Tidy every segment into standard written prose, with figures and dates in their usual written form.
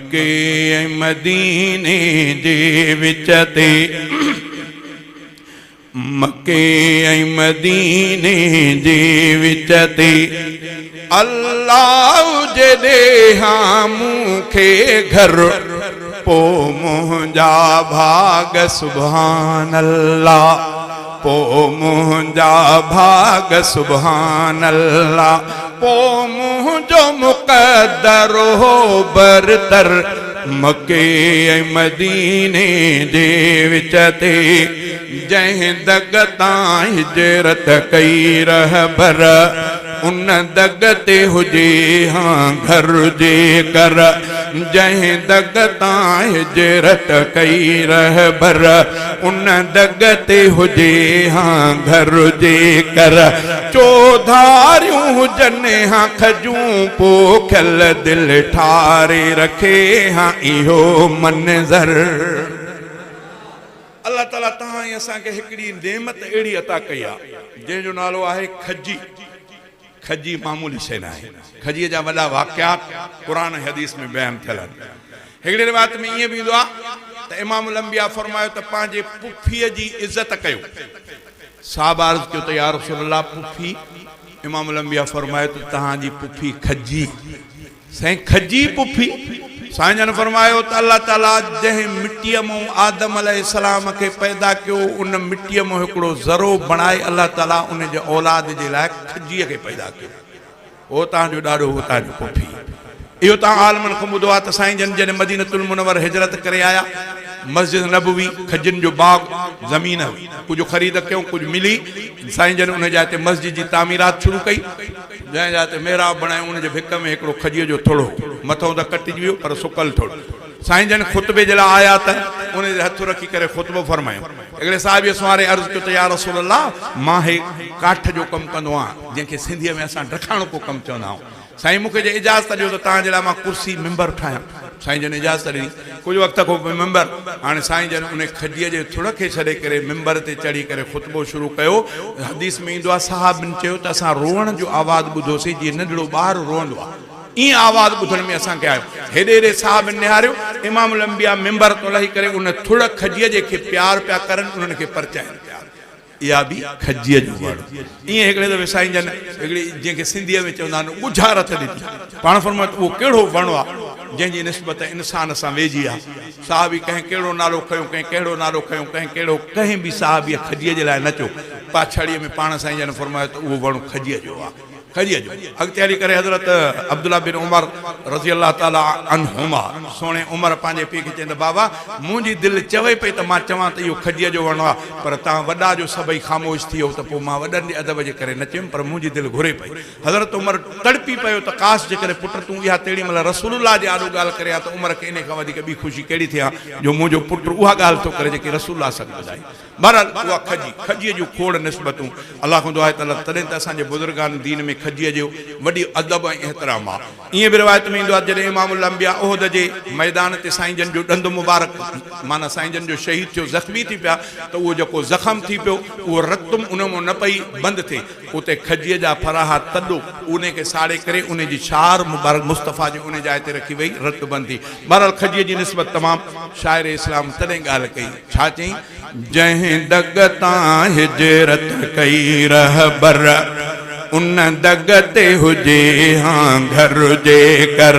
मक्के मदीने दे विच ते मक्के मदीने दे विच ते अल्लाह जे दे हाँ मूंखे घर पो मुंहिंजा भाग सुभान अल्लाह पो मुंहिंजा भाग सुभान अल्लाह पो मुंहिंजो मुक़द्दर हो बरतर मक्के मदीने दे विच ते जंहिं दग तां हिजरत कई रहबर उन दग ते हुजे हाँ घर जे कर जंहिं दग तां हिजरत कई रहबर उन दग ते हुजे हाँ घर जे कर चौधारियूं हुजनि हाँ खजूं पोखियल दिल ठारे रखे हाँ इहो मंज़र। अल्लाह ताला तहां असांखे हिकिड़ी नेमत अहिड़ी अता कई आहे जंहिंजो नालो आहे खजी। खजी मामूली शइ न आहे। खजीअ जा वॾा वाक़ियात क़ुरान हदीस में बयान थियल आहिनि। हिकिड़ी रिवायत में ईअं बि ईंदो आहे त इमामुल अंबिया फरमायो त पंहिंजे पुफीअ जी इज़त कयो। साहब अर्ज़ कयो त या रसूल अल्लाह पुफी। इमामुल अंबिया फरमायो त तव्हांजी पुफी खजी। साईं खजी पुफी? साईं जन फरमायो त अल्लाह ताला जंहिं मिट्टीअ मां आदम अलैहिस्सलाम खे पैदा कयो उन मिट्टीअ मां हिकिड़ो ज़रो बणाए अल्लाह ताला उन जे औलाद जे लाइ खजीअ खे पैदा कयो। उहो तव्हांजो ॾाढो हो तव्हांजो पुफी। इहो तव्हां आलमनि खां ॿुधो आहे त साईं जन जॾहिं मदीनतुल मुनव्वर हिजरत करे आया मस्जिद नबवी खजनि जो बाग ज़मीन कुझु ख़रीद कयूं कुझु मिली साईं जन उन जा हिते मस्जिद जी तामीरात शुरू कई जंहिं जा हिते मेहराब बणायूं उन जे भिक में हिकिड़ो खजीअ जो थोड़ो मथों त कटिजी वियो पर सुकल थोड़ो। साईं जन ख़ुतबे जे लाइ आया त उन ते हथ रखी करे ख़ुतबो फरमायो। हिकिड़े साहिब सवारे अर्ज़ कयो त या रसूल अल्लाह मां हे काठ जो कमु कंदो आहियां जंहिंखे सिंधीअ में असां ढकाणो को कमु चवंदा आहियूं। साईं मूंखे जे इजाज़त ॾियो त तव्हांजे लाइ मां कुर्सी मिंबर ठाहियां। साईं जन इजाज़त ॾिनी। कुझु वक़्त खां पोइ मिंबर हाणे साईं जन उन खजीअ जे थुड़ खे छॾे करे मिंबर ते चढ़ी करे ख़ुतबो शुरू कयो। हदीस में ईंदो आहे साहबनि चयो त असां रोअण जो आवाज़ ॿुधोसीं जीअं नंढड़ो ॿारु रोअंदो आहे ईअं आवाज़ ॿुधण में असांखे आयो। हेॾे हेॾे साहबनि निहारियो इमामुल अंबिया मिंबर तो लही करे उन थुड़ खजीअ जेके प्यार पिया करनि उन्हनि खे परचाइनि पिया। इहा बि खजीअ जो वण। ईअं हिकिड़े दफ़े साईं जन हिकिड़ी जंहिंखे सिंधीअ में चवंदा आहिनि ॻुझारत ॾिठी। पाण फरमायो उहो कहिड़ो वणु आहे जंहिंजी निस्बत इंसान सां वेझी आहे। साहबी कंहिं कहिड़ो नालो खयो कंहिं कहिड़ो नालो खयो कंहिं बि साहबीअ खजीअ जे लाइ न चयो। पाछड़ीअ में पाण साईं जन फरमायो त उहो वणु खजीअ जो आहे। खजीअ जो अॻिते हली करे हज़रत अब्दुल्ला बिन उमर रज़ी अल्लाह ताला अन्हुमा सोणे उमर पंहिंजे पीउ खे चवंदा बाबा मुंहिंजी दिलि चवे पई त मां चवां त इहो खजीअ जो वणु आहे पर तव्हां वॾा जो सभई ख़ामोश थी वियो त पोइ मां वॾनि जे अदब जे करे न चयुमि पर मुंहिंजी दिलि घुरे पई। हज़रत उमर तड़पी पियो त काश जे करे पुट तूं इहा तेड़ी महिल रसूलुल्लाह जे आॾो ॻाल्हि करे त उमर खे इन खां वधीक ॿी ख़ुशी कहिड़ी थिए जो मुंहिंजो पुटु उहा ॻाल्हि थो करे जेकी रसूलुल्लाह सां ॿुधाई। बहरहाल उहा खजीअ जूं खोड़ निस्बतूं अलाह खां दुआ ताला तॾहिं त असांजे बुज़ुर्गान दीन में खजीअ जो वॾी अदब ऐं एहतराम आहे। ईअं बि रिवायत में ईंदो आहे जॾहिं इमामुल अंबिया उहद जे मैदान ते साईं जन जो ॾंदु मुबारक माना साईं जन जो शहीद थियो ज़ख़्मी थी पिया त उहो जेको ज़ख़म थी पियो उहो रतुम उन मां न पई बंदि थिए उते खजीअ जा फराहा तॾो उन खे साड़े करे उन जी छार मुबारक मुस्तफ़ा जे उन जाइ ते रखी वई रत बंदि थी। बहरहाल खजीअ जी निस्बत तमामु शाइर इस्लाम तॾहिं ॻाल्हि कई छा चई जंहिं दग तां हिजरत कई रहबर उन दग ते हुजे हाँ घर जे कर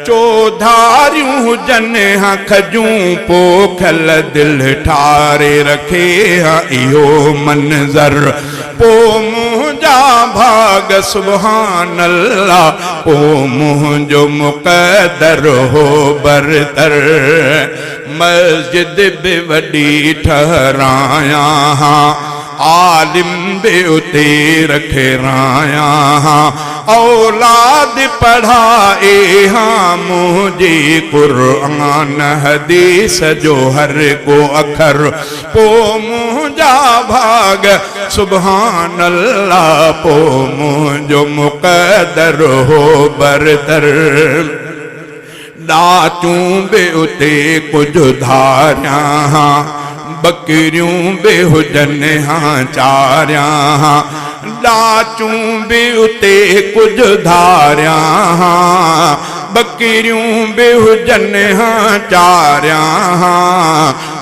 चौधारियूं हुजनि हाँ खजूं पोखियल दिल ठारे रखे हाँ इहो मंज़र पो मुंहिंजा भाग सुभान अल्लाह पो मुंहिंजो मुक़द्दर हो बरतर मस्जिद बि वॾी ठहरायां हाँ आलिम बे उते रखे राया हाँ औलाद पढ़ाए हाँ मुझे कुरान हदीस जो हर को अखर पो मुंहिंजा भाग सुभान अल्लाह पो मुंहिंजो मुक़द्दर हो बरतर ॾाचूं बि उते कुझु धारियां हाँ बकरियूं बि हुजनि हाँ चारियां हाँ ॾाचूं बि उते कुझु धारियां हाँ बकरियूं बि हुजनि हां चारियां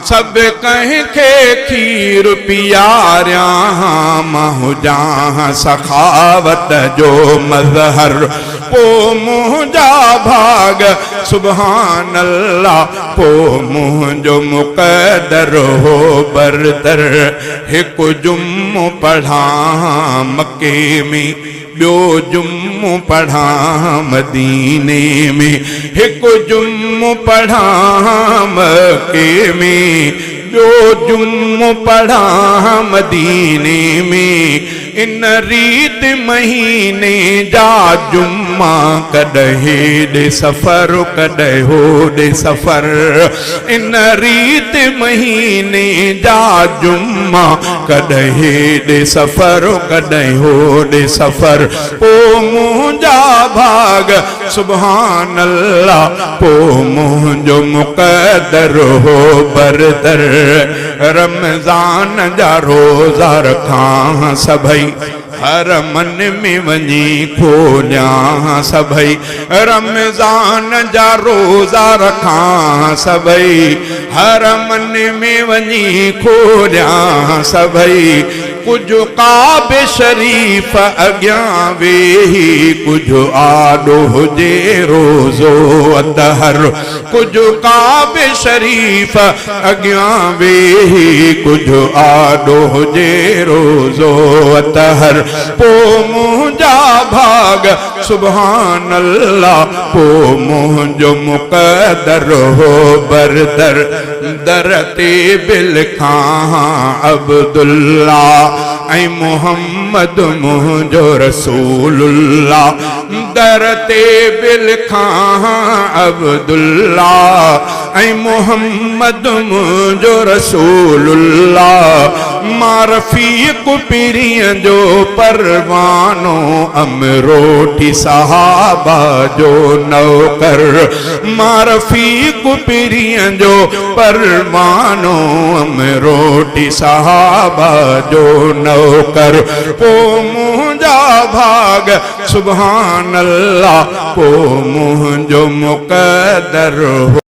सब कंहिंखे खीर पीआरियां मां हुजां सखावत जो मज़हर पो मुंहिंजा भाग सुभान अल्लाह पो मुंहिंजो मुक़दर हो बरतर हिकु जुम्मो पढ़ां मके में ॿियो जुम्मो पढ़ां मदीने में हिकु जुम्मो पढ़ां मके में ॿियो जुम्मो पढ़ां मदीने में इन रीत महीने जा जुम्मा कॾहिं हेॾे सफ़र कॾहिं होॾे सफ़र इन रीत महीने जा जुम्मा कॾहिं हेॾे सफ़र कॾहिं होॾे सफ़र पो मुंहिंजा भाग सुभान अल्लाह पो मुंहिंजो मुक़दर हो बरतर रमज़ान जा रोज़ा रखां सभई हर मन में वञी खोलियां सभई रमज़ान जा रोज़ा रखां सभई हर मन में वञी खोलियां सभई कुझु काबे शरीफ़ अॻियां वेही कुझु आॾो हुजे रोज़ो अतहर कुझु काबे शरीफ़ अॻियां वेही कुझु आॾो हुजे रोज़ो अतहर पो मुंहिंजा भाग सुभान अल्लाह पो मुंहिंजो मुक़दर हो बरतर दर ते बि लिखां अब्दुल्ला ऐं मोहम्मद मुंहिंजो रसूलुल्लाह दर ते बि लिखां अब्दुल्ला ऐं मोहम्मद मुंहिंजो रसूलुल्लाह मां रफ़ीक़ पीरीअ जो परवानो अमरोटी सहाबा जो नौकर मां रफ़ीक़ पीरीअ जो परवानो अमरोटी सहाबा जो नौकर पो मुंहिंजा भाग सुभान अल्लाह पो मुंहिंजो मुक़दर हो